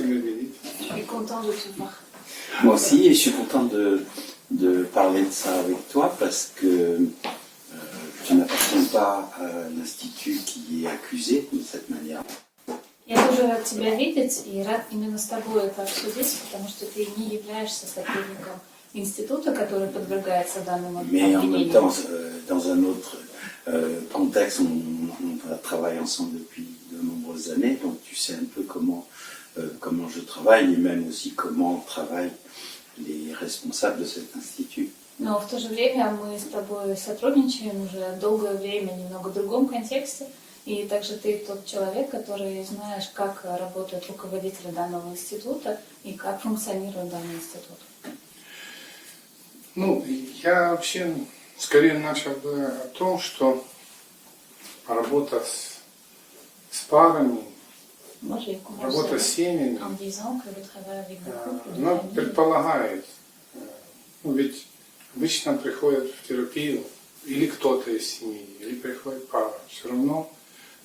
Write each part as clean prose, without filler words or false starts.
тебя видеть. Je suis content de te voir. Moi aussi, et je suis content de parler de ça avec toi parce que tu n'appartiens pas à l'institut qui est accusé de cette manière. Я тоже рад тебя видеть и рад именно с тобой это обсудить, потому что ты не являешься сотрудником института, который подвергается данному Mais en même обвинению. temps, dans un autre contexte, on travaille ensemble depuis de nombreuses années, donc tu sais un peu comment je travaille et même aussi comment travaillent les responsables de cet institut. Но в то же время мы с тобой сотрудничаем уже долгое время, немного в другом контексте. И также ты тот человек, который знаешь, как работают руководители данного института и как функционирует данный институт. Ну, я вообще скорее начал бы о том, что работа с парами, Moi, j'ai commencé работа с семьями, en disant que le travail avec des couples, de она famille, предполагает, ну, ведь обычно приходят в терапию или кто-то из семьи, или приходит пара, все равно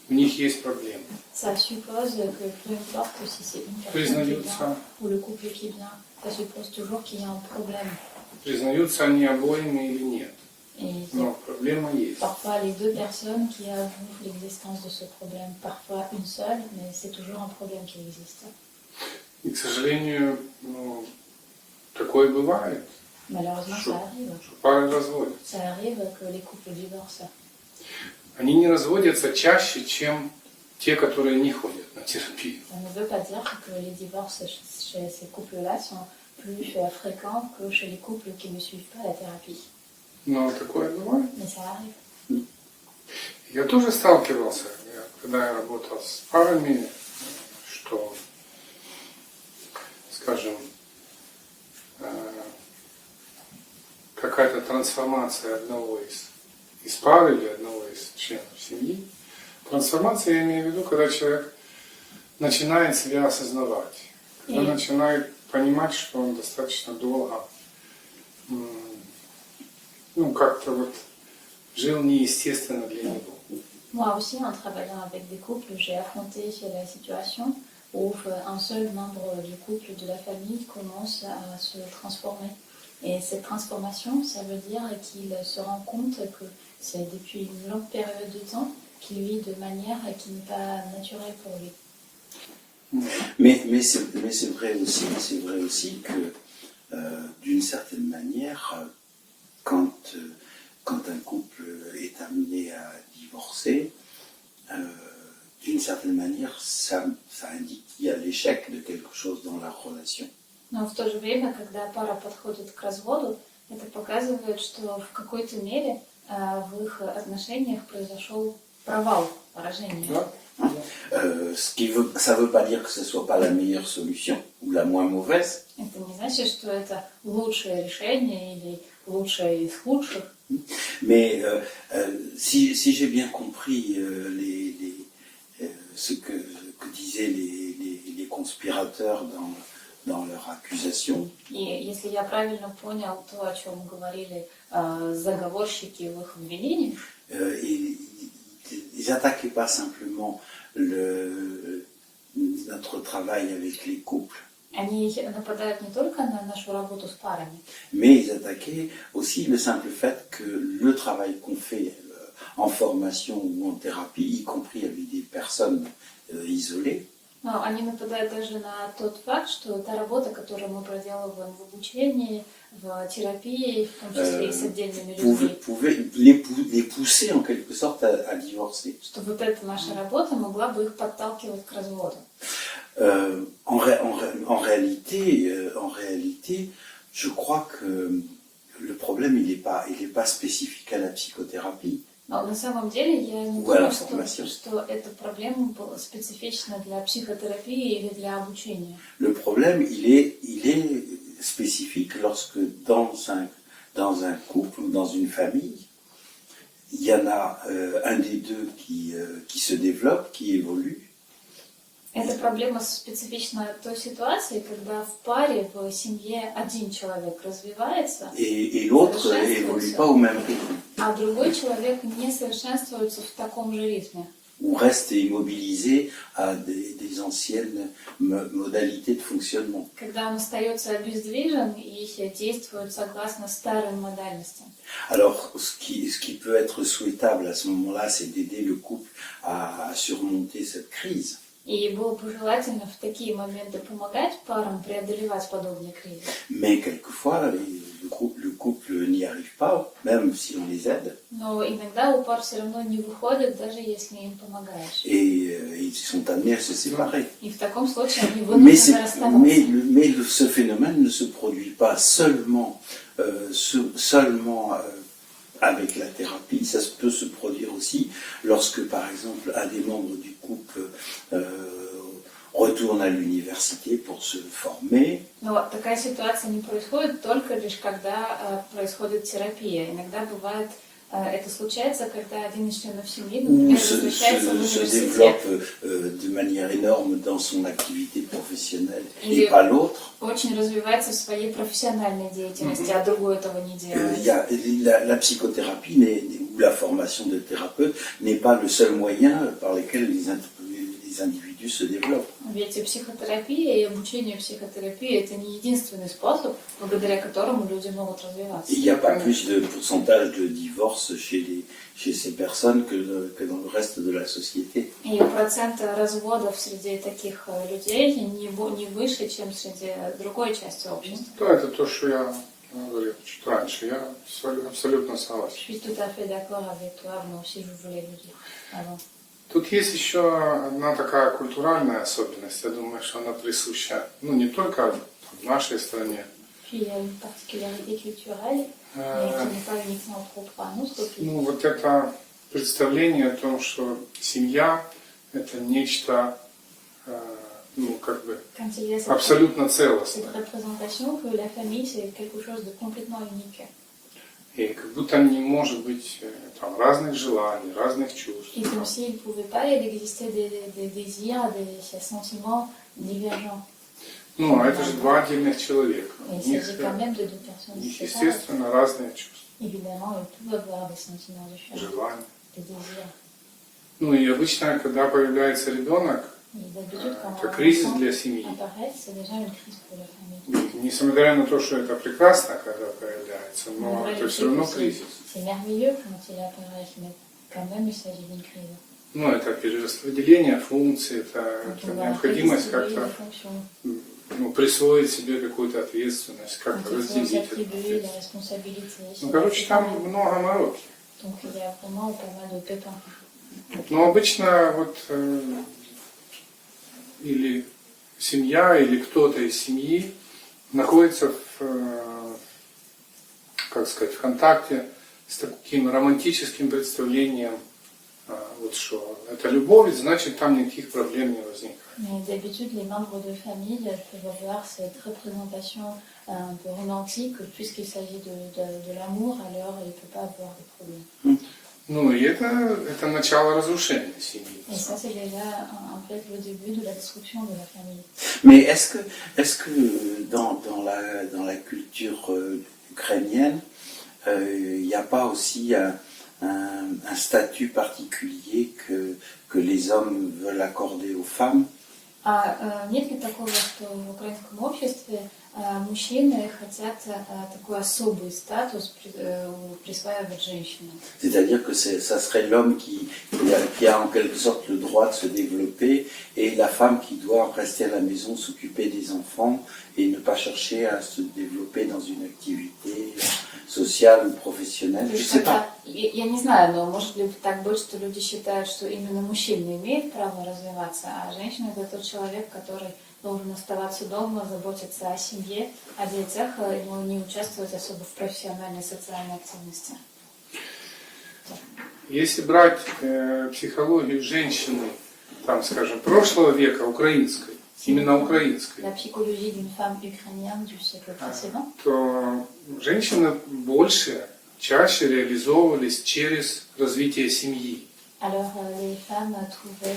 у них есть проблемы. ça suppose que peu importe si c'est une personne qui Признаются, vient ou le couple qui vient, ça suppose toujours qu'il y a un problème. признаются они обоими или нет. Et Но проблема есть. parfois les deux personnes qui avouent l'existence de ce problème, parfois une seule, mais c'est toujours un problème qui existe. И, к сожалению, ну, такое бывает, Malheureusement, что, ça arrive. что пары разводятся. Ça arrive que les couples divorcent. Они не разводятся чаще, чем те, которые не ходят на терапию. Ça ne veut pas dire que les divorces chez ces couples-là sont plus fréquents que chez les couples qui ne suivent pas la thérapie. Но такое бывает. Mais ça arrive. Я тоже сталкивался, когда я работал с парами, что, скажем, какая-то трансформация одного из пары или одного из членов семьи. Трансформация, я имею в виду, когда человек начинает себя осознавать, когда начинает понимать, что он достаточно долго, ну, как-то вот жил неестественно для него. Moi aussi, en travaillant avec des couples, j'ai affronté la situation où un seul membre du couple, de la famille, commence à se transformer. Et cette transformation, ça veut dire qu'il se rend compte que c'est depuis une longue période de temps qu'il vit de manière qui n'est pas naturelle pour lui. Mais c'est vrai aussi que d'une certaine manière, quand un couple est amené à divorcer, d'une certaine manière, ça indique qu'il y a l'échec de quelque chose dans la relation. Но в то же время, когда пара подходит к разводу, это показывает, что в какой-то мере в их отношениях произошел провал, поражение. Ça veut pas dire que ce soit pas la meilleure solution ou la moins mauvaise. Это не значит, что это лучшее решение или лучшее из худших. Mais si j'ai bien compris ce que disaient les conspirateurs dans leur accusation, И если я правильно понял то, о чем говорили заговорщики в их обвинении, ils n'attaquaient pas simplement notre travail avec les couples, они нападают не только на нашу работу с парами, mais ils attaquaient aussi le simple fait que le travail qu'on fait en formation ou en thérapie, y compris avec des personnes isolées, но они нападают даже на тот факт, что та работа, которую мы проделываем в обучении, в терапии, в том числе и с отдельными людьми, pouvait les pousser en quelque sorte à divorcer. что вот эта наша работа могла бы их подталкивать к разводу. En réalité, je crois que le problème il est pas spécifique à la psychothérapie. Но на самом деле я не думаю, что эта проблема была специфична для психотерапии или для обучения. Le problème il est spécifique lorsque dans un couple ou dans une famille, il y en a un des deux qui se développe, qui évolue. Эта проблема специфична той ситуации, когда в паре, в семье один человек развивается, et l'autre évolue pas au même rythme. а другой человек не совершенствуется в таком же ритме. ou reste immobilisé à des anciennes modalités de fonctionnement. Когда он остается обездвижен и действует согласно старым модальностям. Alors, ce qui peut être souhaitable à ce moment-là, c'est d'aider le couple à surmonter cette crise. И было бы желательно в такие моменты помогать парам преодолевать подобные кризисы. Mais quelquefois, le couple n'y arrive pas, même si on les aide. Но иногда у пар все равно не выходит, даже если им помогаешь. Et ils sont amenés à se séparer. И в таком случае они Mais, вынуждены расставаться. ce phénomène ne se produit pas seulement, avec la thérapie, ça peut se produire aussi lorsque, par exemple, un des membres du couple retourne à l'université pour se former. Но такая ситуация не происходит только лишь когда происходит терапия. Иногда бывает, это случается, когда один из членов семьи, Ou например, se возвращается в университет. développe de manière énorme dans son activité professionnelle Или et pas l'autre. очень развивается в своей профессиональной деятельности, а другой этого не Il делает. y a, la psychothérapie ou la formation de thérapeute n'est pas le seul moyen par lequel les individus se développent. Ведь и психотерапия, и обучение психотерапии – это не единственный способ, благодаря которому люди могут развиваться. Il n'y a pas plus de pourcentage de divorce chez ces personnes que dans le reste de la société. И процент разводов среди таких людей не выше, чем среди другой части общества. Да, это то, что я говорил чуть раньше. Я абсолютно согласен. Je suis tout à fait d'accord avec toi, moi aussi je voulais le dire avant. Тут есть еще одна такая культуральная особенность, я думаю, что она присуща, ну, не только в нашей стране. Puis il y a une particularité culturelle, mais qui n'est pas uniquement propre à notre pays. Ну, вот это представление о том, что семья – это нечто, ну, как бы, Quand il y a абсолютно cette целостное. représentation que la famille c'est quelque chose de complètement unique. И как будто не может быть там разных желаний, разных чувств. Et comme s'il ne pouvait pas y exister des désirs, des sentiments divergents. Ну, а это же два отдельных человека. Et У il них, s'agit quand même de deux у personnes них séparées. естественно, разные чувства, Évidemment, ils peuvent avoir des sentiments différents, желания. des désirs. Ну и обычно, когда появляется ребенок, Et d'habitude, quand это un кризис enfant для семьи. apparaît, c'est déjà une crise pour la famille. Несмотря на то, что это прекрасно, когда появляется, но En это réalité, все равно c'est- кризис. C'est merveilleux quand il apparaît, mais quand même, il s'agit d'une crise. Ну, это перераспределение функций, это Donc, on va необходимость redistribuer как-то les fonctions. ну, присвоить себе какую-то ответственность, Donc, как-то il faut разделить эту s'attribuer la ответственность. responsabilité. Ну, короче, там много мороки. Donc, il y a vraiment pas mal de pépins. Но обычно вот или семья, или кто-то из семьи находится как сказать, в контакте с таким романтическим представлением, вот что это любовь, значит там никаких проблем не возникает. Mais d'habitude, les membres de famille peuvent avoir cette représentation un peu romantique, que puisqu'il s'agit de l'amour, alors il ne peut pas avoir de problème. Ну и это начало разрушения семьи. Et ça, c'est déjà en fait le début de la destruction de la famille. Mais est-ce que dans la culture ukrainienne, il n'y a pas aussi un statut particulier que les hommes veulent accorder aux femmes? А нет ли такого, что в украинском обществе мужчины хотят такой особый статус присваивать женщинам? C'est-à-dire que ça serait l'homme qui a en quelque sorte le droit de se développer et la femme qui doit rester à la maison, s'occuper des enfants et ne pas chercher à se développer dans une activité sociale ou professionnelle. Je sais pas. Я не знаю, но может ли так быть, что люди считают, что именно мужчина имеет право развиваться, а женщина это тот человек, который должен оставаться дома, заботиться о семье, о детях, ему не участвовать особо в профессиональной социальной активности. Если брать психологию женщины, там, скажем, прошлого века, украинской, именно украинской, La psychologie d'une femme ukrainienne du siècle précédent, то женщины больше, чаще реализовывались через развитие семьи. alors les femmes trouvaient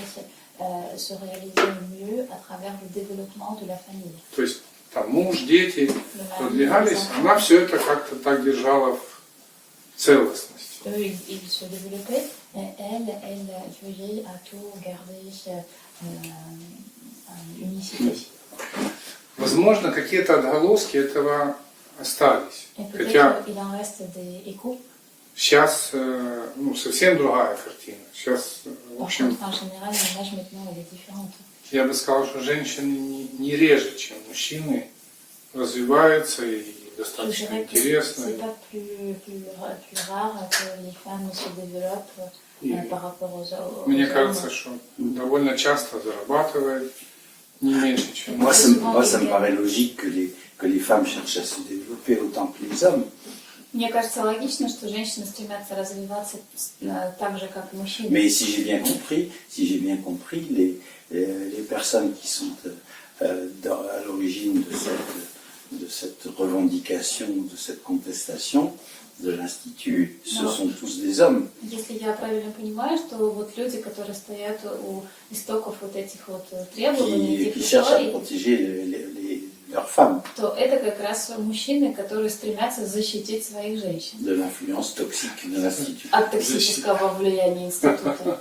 se réaliser mieux à travers le développement de la famille. То есть там муж, дети Le mari, продвигались, les enfants. она все это как-то так держала в целостности. Eux, ils se développaient, et elle veillait à tout garder unicité. Возможно, какие-то отголоски этого остались. Et peut-être Хотя qu'il en reste des échos. сейчас совсем другая картина. Сейчас, в Par общем, contre, en général, l'image maintenant, elle est différente. я бы сказал, что женщины не реже, чем мужчины, развиваются и Je достаточно dirais que интересно. c'est pas plus rare que les femmes se développent И par rapport aux мне hommes. кажется, что довольно часто зарабатывает не меньше, чем Moi, мужчины. ça me paraît logique que les femmes cherchent à se développer autant que les hommes. Мне кажется логично, что женщины стремятся развиваться так же, как и мужчины. Mais si j'ai bien compris, les personnes qui sont à l'origine de cette revendication, de cette contestation de l'Institut, ce sont tous des hommes. Если я правильно понимаю, что вот люди, которые стоят у истоков вот этих вот требований, Qui этих cherchent à историй, protéger leurs femmes то это как раз мужчины, которые стремятся защитить своих женщин de l'influence toxique de l'Institut. от токсического влияния института.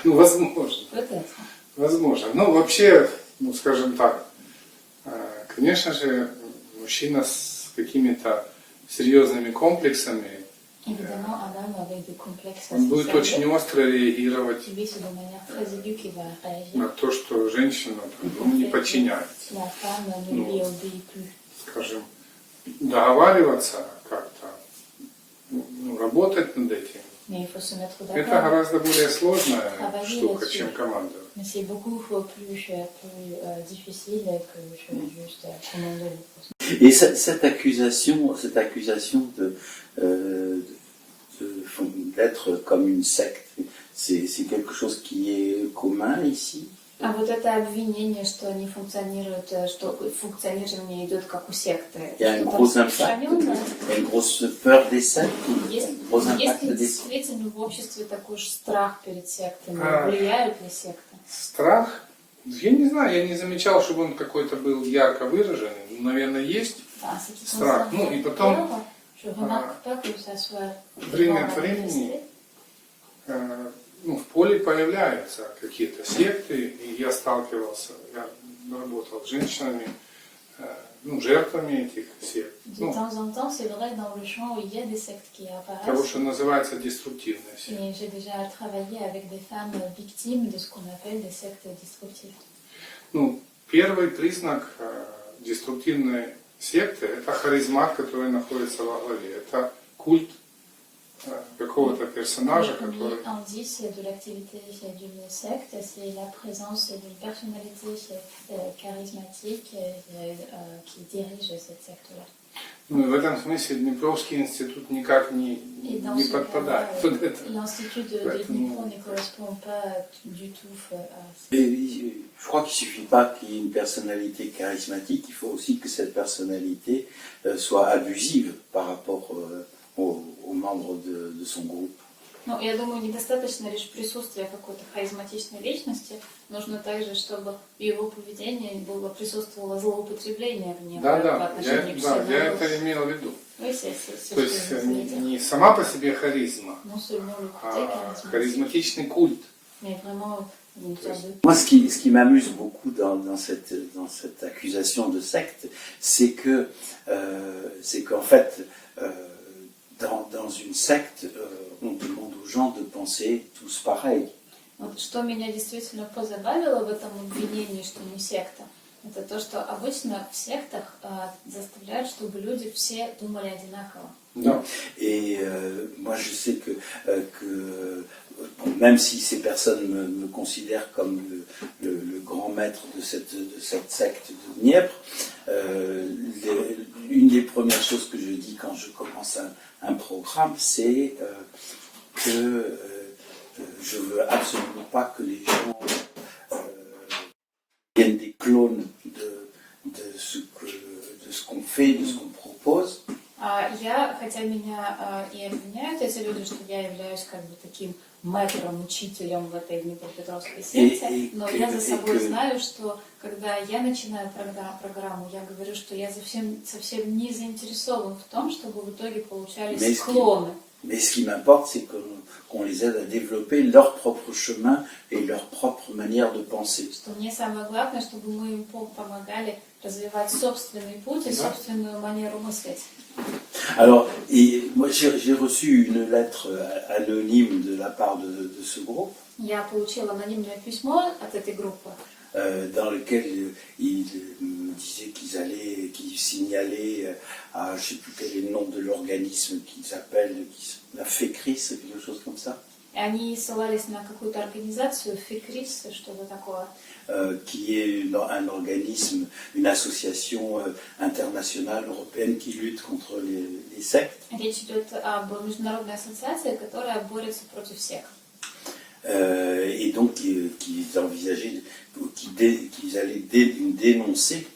Ну, возможно. Вот это. Возможно. Ну, вообще, скажем так, конечно же, мужчина с какими-то серьезными комплексами, Évidemment, un homme avec des complexes он будет assez очень sérieux, остро реагировать qui vit de manière très aiguë, qui va réagir. на то, что женщина не подчиняется. La femme ne lui obéit plus. Скажем, договариваться как-то, работать над этим, Mais il faut se mettre это d'accord. гораздо более сложная Travailler штука, là-dessus. чем команда. Mais c'est beaucoup plus difficile que juste commander les choses. Et cette accusation d'être comme une secte, c'est quelque chose qui est commun ici. А вот это обвинение, что они функционируют, что функционирование идет как у секты, Il y a un что gros там impact, распространённо. il y a une grosse peur des sectes, Есть, un gros есть impact ли des sectes. действительно в обществе такой же страх перед сектами? А. Влияют ли секты? Страх? Я не знаю, я не замечал, чтобы он какой-то был ярко выраженный. Наверное, есть. Ah, ce qui Страх. concerne Ну, и la потом, peur, je remarque pas que ça soit время от vraiment времени manifesté. в поле появляются какие-то секты, и я сталкивался, я работал с женщинами, жертвами этих сект. De temps en temps, c'est vrai, dans le champ, il y a des sectes qui Того, apparaissent. что называется деструктивная секта. Et j'ai déjà travaillé avec des femmes victimes de ce qu'on appelle des sectes destructives. Первый признак деструктивной секты – это харизмат, который находится во главе. Это культ какого-то персонажа, Le который... premier indice de l'activité d'une secte, c'est la présence d'une personnalité charismatique qui dirige cette secte-là. Ну, и в этом смысле Днепровский институт никак Et dans не ce подпадает cas-là, под это. l'institut de Dnipro ne correspond pas du tout à ça. Et je crois qu'il ne suffit pas qu'il y ait une personnalité charismatique, il faut aussi que cette personnalité soit abusive par rapport aux membres de son groupe. Ну, я думаю, недостаточно лишь присутствия какой-то харизматичной личности. Нужно также, чтобы в его поведении присутствовало злоупотребление гнева по Да, отношению к я всему. это имел в виду. Oui, c'est То есть не сама по себе харизма, non seulement le côté а charismatique, харизматичный культ. mais vraiment une sorte de... Moi, ce qui m'amuse beaucoup dans cette accusation de secte, c'est qu'en fait, dans une secte, on demande aux gens de penser tous pareil. Вот что меня действительно позабавило в этом обвинении, что мы секта, это то, что обычно в сектах заставляют, чтобы люди все думали одинаково. Да. Et moi, je sais que même si ces personnes me considèrent comme le grand maître de cette secte de Dniepr, une des premières choses que je dis quand je commence un programme, c'est que je veux absolument pas que les gens deviennent des clones de ce qu'on fait, de ce qu'on propose. Хотя меня и обвиняют эти люди, что я являюсь как бы таким мэтром, учителем в этой Днепропетровской секте, но я за собой знаю, что когда я начинаю программу, я говорю, что я совсем не заинтересован в том, чтобы в итоге получались клоны. Mais ce qui m'importe, c'est qu'on les aide à développer leur propre chemin et leur propre manière de penser. Что мне самое главное, чтобы мы им помогали развивать собственный путь и собственную манеру мыслить. Alors, et moi j'ai reçu une lettre anonyme de la part de ce groupe, Я получила анонимное письмо от этой группы, dans lequel ils me disaient qu'ils signalaient à, je ne sais plus quel est le nom de l'organisme qu'ils appellent, la FECRIS, quelque chose comme ça. и они ссылались на какую-то организацию, ФИКРИС, что-то такое, Qui est un organisme, une association internationale européenne qui lutte contre les sectes. Речь идет об международной ассоциации, которая борется против всех. Et donc qu'ils envisageaient, qu'ils allaient dénoncer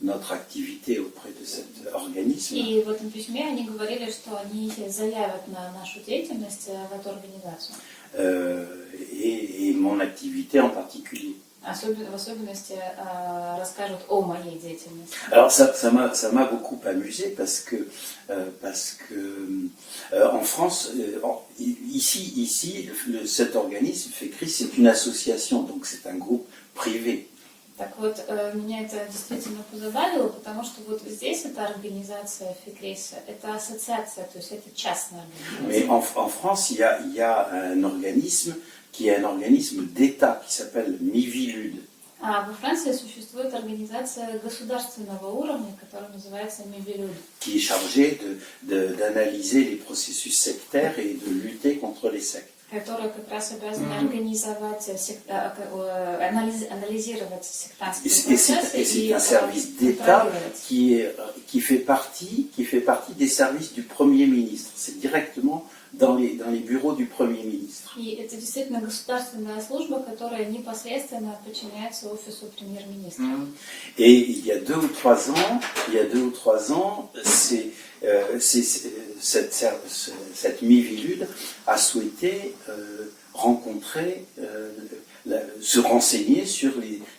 notre activité auprès de cet organisme. И в этом письме они говорили, что они заявят на нашу деятельность в эту организацию. Et mon activité en particulier. В особенности расскажут о моей деятельности. Alors ça m'a beaucoup amusé parce que en France, ici cet organisme FECRIS, c'est une association, donc c'est un groupe privé. Так вот, меня это действительно позабавило, потому что вот здесь эта организация ФИКРИС, это ассоциация, то есть это частная организация. Mais en France, il y a un organisme qui est un organisme d'État qui s'appelle Miviludes. А во Франции существует организация государственного уровня, которая называется Мивилюд, Qui est chargé d'analyser les processus sectaires et de lutter contre les sectes. которая как раз обязана организовать, анализировать сектантские Et процессы c'est un service d'État qui fait partie des services du Premier ministre. C'est directement dans les bureaux du Premier ministre. И это действительно государственная служба, которая непосредственно подчиняется офису премьер-министра. Et il y a 2 ou 3 ans, cette Mivilude a souhaité rencontrer, se renseigner sur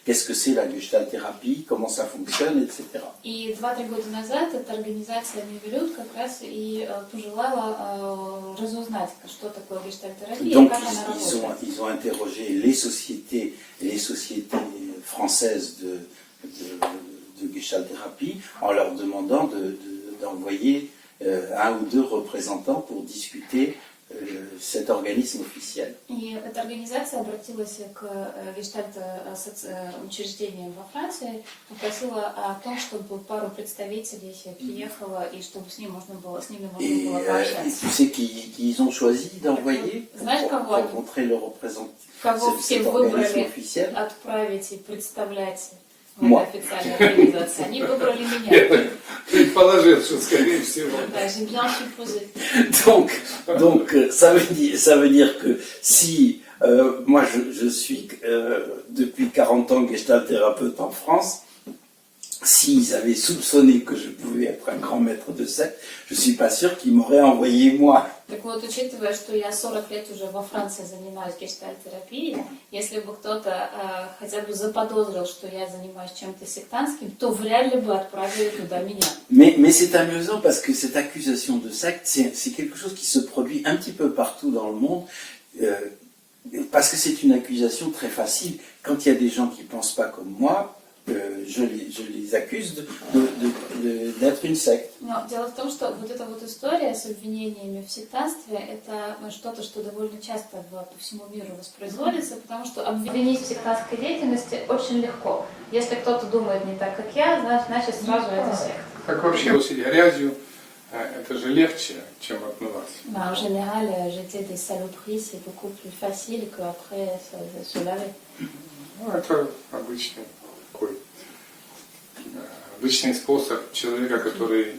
qu'est-ce que c'est la gestalt-thérapie, comment ça fonctionne, etc. И 2-3 года назад эта организация Мивилюд как раз и пожелала разузнать, что такое гештальтерапия и Donc как она работает. ils ont interrogé les sociétés françaises de gestalt-thérapie en leur demandant d'envoyer 1 ou 2 représentants pour discuter cet organisme officiel. И эта организация обратилась к гештальт-учреждениям во Франции, попросила о том, чтобы пару представителей приехало и чтобы с ними можно было Et пообщаться. tu sais qui ils ont choisi d'envoyer Знаешь, pour кого они? rencontrer le représentant Кого cet все organisme выбрали officiel? отправить и представлять в Moi. этой официальной организации? Они выбрали меня. Предположил, что скорее всего. Да, j'ai bien supposé. Donc ça veut dire que si moi je suis depuis 40 ans gestalt thérapeute en France, s'ils avaient soupçonné que je pouvais être un grand maître de secte, je suis pas sûr qu'ils m'auraient envoyé moi. Так вот, учитывая, что я 40 лет уже во Франции занимаюсь гештальт-терапией, если бы кто-то хотя бы заподозрил, что я занимаюсь чем-то сектантским, то вряд ли бы отправили туда меня. Mais c'est amusant parce que cette accusation de secte, c'est quelque chose qui se produit un petit peu partout dans le monde, parce que c'est une accusation très facile. Quand il y a des gens qui pensent pas comme moi, je les accuse d'être une secte. Но дело в том, что вот эта вот история с обвинениями в сектантстве, это что-то, что довольно часто по всему миру воспроизводится, потому что обвинить в сектантской деятельности очень легко. Если кто-то думает не так, как я, значит сразу это секта. Так вообще усить грязью, это же легче, чем отмываться. En général, jeter des saloperies, c'est beaucoup plus facile qu'après se laver. Ну, это обычный способ человека, который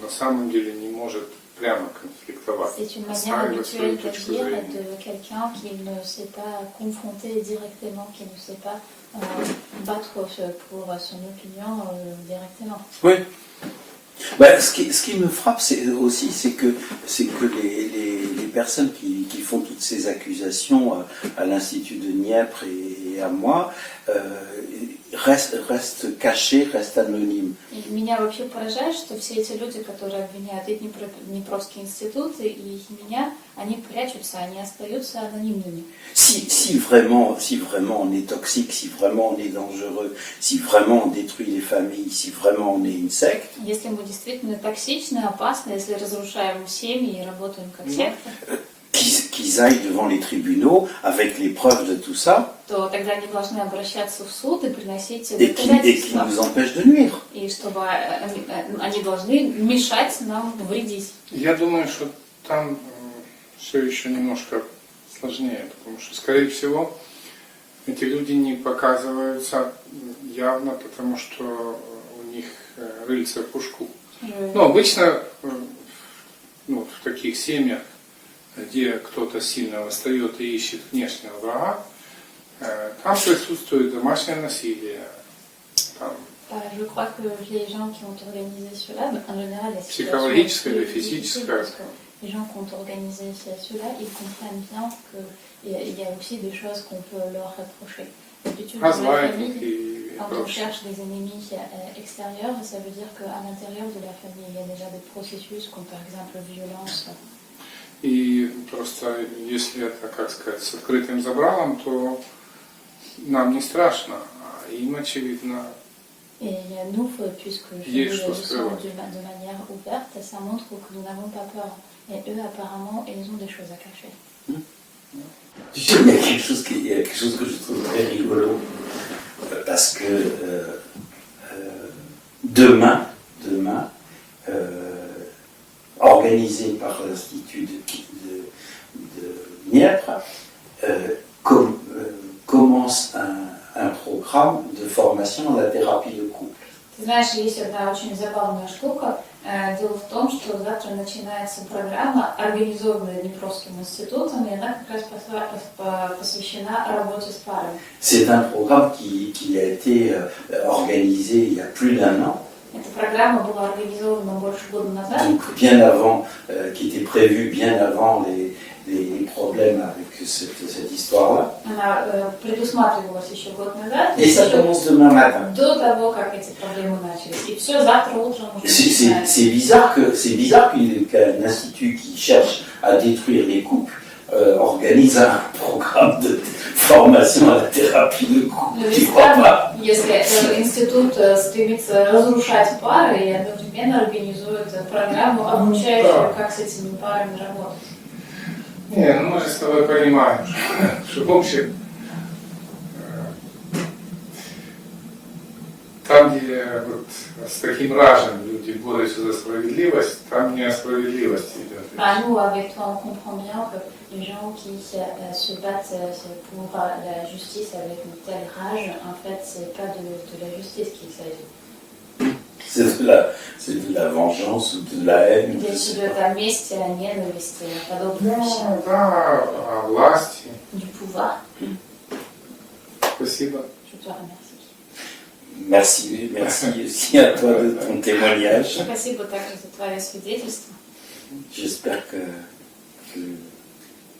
на самом деле не может прямо конфликтовать. C'est une manière Отстаивать свою habituelle точку d'agir зрения. de quelqu'un qui ne sait pas confronter directement, qui ne sait pas battre pour son opinion directement. Oui. Ben, ce qui me frappe aussi, c'est que les personnes qui font toutes ces accusations à l'Institut de Nièvre et à moi, reste caché, reste anonyme. И меня вообще поражает, что все эти люди, которые обвиняют и Днепровский институт, и их меня, они прячутся, они остаются анонимными. Si vraiment on est toxique, si vraiment on est dangereux, si vraiment on détruit les familles, si vraiment on est une secte, Если мы действительно токсичны, опасны, если разрушаем семьи и работаем как секта, qu'ils aillent devant les tribunaux avec les preuves de tout ça то тогда они должны обращаться в суд и приносить et qui доказательства. nous empêchent de nuire. И чтобы они должны мешать нам вредить. Я думаю, что там все еще немножко сложнее, потому что, скорее всего, эти люди не показываются явно, потому что у них рыльца в пушку. Ну, обычно в таких семьях, где кто-то сильно восстает и ищет внешнего врага, там присутствует домашнее насилие, там, Je crois que les gens qui ont organisé cela, en général, la situation psychologique est или plus difficile физическое. parce que les gens qui ont organisé cela, ils comprennent bien qu'il y a aussi des choses qu'on peut leur reprocher. D'habitude, dans la Развратник famille, и quand on прочее. cherche des ennemis extérieurs, ça veut dire qu'à l'intérieur de la famille, il y a déjà des processus comme par exemple violence. И просто если это, как сказать, с открытым забралом, то нам не страшно, а им, очевидно, Et nous, puisque Есть nous что le sons скрывать. de manière ouverte, ça montre que nous n'avons pas peur. Et eux, apparemment, ils ont des choses à cacher. Tu sais, il y a quelque chose que je trouve très rigolo, parce que demain, organisé par l'Institut de Dniepr, commence un programme de formation à la thérapie de couple. Ты знаешь, есть одна очень забавная штука. Дело в том, что завтра начинается программа, организованная Днепровским институтом, и она как раз посвящена работе с парами. C'est un programme qui a été organisé il y a plus d'1 an. Эта программа была организована больше года назад. Donc bien avant, qui était prévu bien avant les problèmes avec cette histoire-là. Она предусматривалась еще год назад. Et ça commence demain matin. До того, как эти проблемы начались. И все завтра утром уже начинается. C'est bizarre qu'un institut qui cherche à détruire les couples organise un programme de formation à la thérapie de couple. Но Tu ведь crois странно, pas? если институт стремится разрушать пары и одновременно организует программу, обучающую, как с этими парами работать. не, ну мы же с тобой понимаем, что в общем, там, где вот с таким ражем люди борются за справедливость, там не о справедливости идет речь. Ah, nous, avec toi, on comprend bien que les gens qui se battent pour la justice avec une telle rage, en fait, c'est pas de la justice qu'il s'agit. C'est de la vengeance ou de la haine. Речь идет о мести, о ненависти, о подобных вещах. Ну, да, о власти. Du pouvoir. Спасибо. Je te remercie. Merci aussi à toi de ton témoignage. Спасибо также за твое свидетельство. J'espère que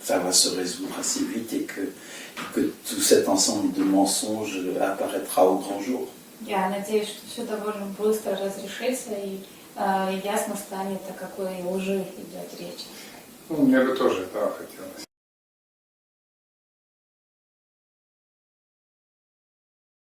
ça va se résoudre assez vite et que tout cet ensemble de mensonges apparaîtra au grand jour. Я надеюсь, что все довольно быстро разрешится и ясно станет, о какой лжи идет речь. Ну, мне бы тоже этого хотелось.